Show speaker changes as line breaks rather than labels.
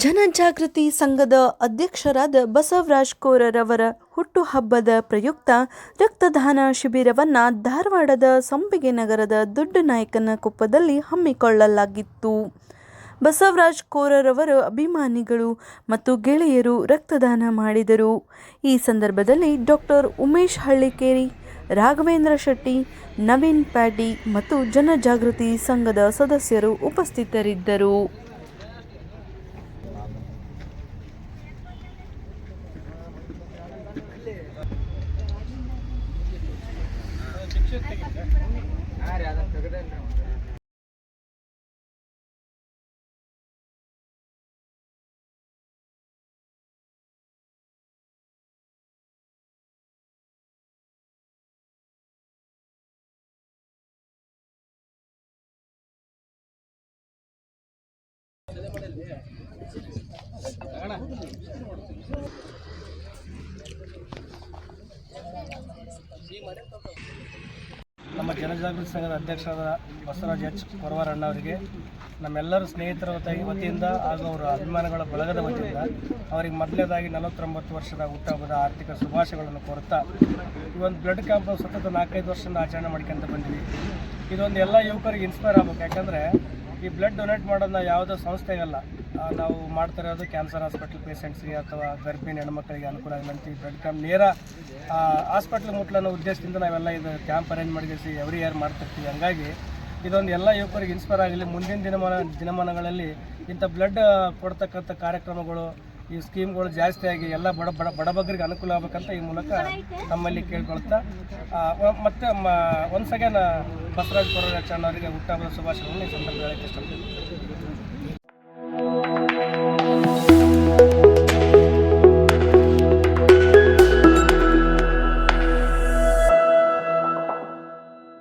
ಜನಜಾಗೃತಿ ಸಂಘದ ಅಧ್ಯಕ್ಷರಾದ ಬಸವರಾಜ್ ಕೋರರವರ ಹುಟ್ಟುಹಬ್ಬದ ಪ್ರಯುಕ್ತ ರಕ್ತದಾನ ಶಿಬಿರವನ್ನು ಧಾರವಾಡದ ಸಂಪಿಗೆ ನಗರದ ದೊಡ್ಡನಾಯಕನಕೊಪ್ಪದಲ್ಲಿ ಹಮ್ಮಿಕೊಳ್ಳಲಾಗಿತ್ತು. ಬಸವರಾಜ್ ಕೋರರವರ ಅಭಿಮಾನಿಗಳು ಮತ್ತು ಗೆಳೆಯರು ರಕ್ತದಾನ ಮಾಡಿದರು. ಈ ಸಂದರ್ಭದಲ್ಲಿ ಡಾಕ್ಟರ್ ಉಮೇಶ್ ಹಳ್ಳಿಕೇರಿ, ರಾಘವೇಂದ್ರ ಶೆಟ್ಟಿ, ನವೀನ್ ಪ್ಯಾಟಿ ಮತ್ತು ಜನಜಾಗೃತಿ ಸಂಘದ ಸದಸ್ಯರು ಉಪಸ್ಥಿತರಿದ್ದರು.
ನಮ್ಮ ಜನಜಾಗೃತಿ ಸಂಘದ ಅಧ್ಯಕ್ಷರಾದ ಬಸವರಾಜ್ ಎಚ್ ಕೊರವರಣ್ಣ ಅವರಿಗೆ ನಮ್ಮೆಲ್ಲರ ಸ್ನೇಹಿತರ ವತಿಯಿಂದ ಹಾಗೂ ಅವರ ಅಭಿಮಾನಿಗಳ ಬಳಗದ ವತಿಯಿಂದ ಅವರಿಗೆ ಮೊದಲನೇದಾಗಿ 49 ವರ್ಷದ ಹುಟ್ಟುಹಬ್ಬದ ಆರ್ಥಿಕ ಶುಭಾಶಯಗಳನ್ನು ಕೋರುತ್ತಾ ಈ ಒಂದು ಬ್ಲಡ್ ಕ್ಯಾಂಪ್ ಸತತ 4-5 ವರ್ಷದಿಂದ ಆಚರಣೆ ಮಾಡ್ಕೊಂತ ಬಂದಿವಿ. ಇದೊಂದು ಎಲ್ಲ ಯುವಕರಿಗೆ ಇನ್ಸ್ಪೈರ್ ಆಗಬೇಕು. ಯಾಕಂದರೆ ಈ ಬ್ಲಡ್ ಡೊನೇಟ್ ಮಾಡೋದನ್ನ ಯಾವುದೋ ಸಂಸ್ಥೆಗಲ್ಲ, ನಾವು ಮಾಡ್ತಾ ಇರೋದು ಕ್ಯಾನ್ಸರ್ ಹಾಸ್ಪಿಟಲ್ ಪೇಷಂಟ್ಸ್ಗೆ ಅಥವಾ ಗರ್ಭಿಣಿ ಹೆಣ್ಮಕ್ಳಿಗೆ ಅನುಕೂಲ ಆಗಲಂತ ಈ ಬ್ಲಡ್ ಕ್ಯಾಂಪ್ ನೇರ ಹಾಸ್ಪಿಟ್ಲ್ ಮುಟ್ಲನ್ನೋ ಉದ್ದೇಶದಿಂದ ನಾವೆಲ್ಲ ಇದು ಕ್ಯಾಂಪ್ ಅರೇಂಜ್ ಮಾಡಿಸಿ ಎವ್ರಿ ಇಯರ್ ಮಾಡ್ತಿರ್ತೀವಿ. ಹಂಗಾಗಿ ಇದೊಂದು ಎಲ್ಲ ಯುವಕರಿಗೆ ಇನ್ಸ್ಪೈರ್ ಆಗಲಿ. ಮುಂದಿನ ದಿನಮಾನಗಳಲ್ಲಿ ಇಂಥ ಬ್ಲಡ್ ಕೊಡ್ತಕ್ಕಂಥ ಕಾರ್ಯಕ್ರಮಗಳು, ಈ ಸ್ಕೀಮ್ಗಳು ಜಾಸ್ತಿಯಾಗಿ ಎಲ್ಲ ಬಡಬಗ್ಗರಿಗೆ ಅನುಕೂಲ ಆಗಬೇಕಂತ ಈ ಮೂಲಕ ನಮ್ಮಲ್ಲಿ ಕೇಳ್ಕೊಳ್ತಾ ಮತ್ತೆ ಒನ್ಸ್ ಅಗೇನ್ ಬಸವರಾಜ್ ಕೊರವರಣ್ಣ ಅವರಿಗೆ ಹುಟ್ಟುಹಬ್ಬದ ಶುಭಾಶಯಗಳನ್ನು ಈ ಸಂದರ್ಭದಲ್ಲಿ ಹೇಳಕ್ಕೆ ಇಷ್ಟಪಡ್ತೀನಿ.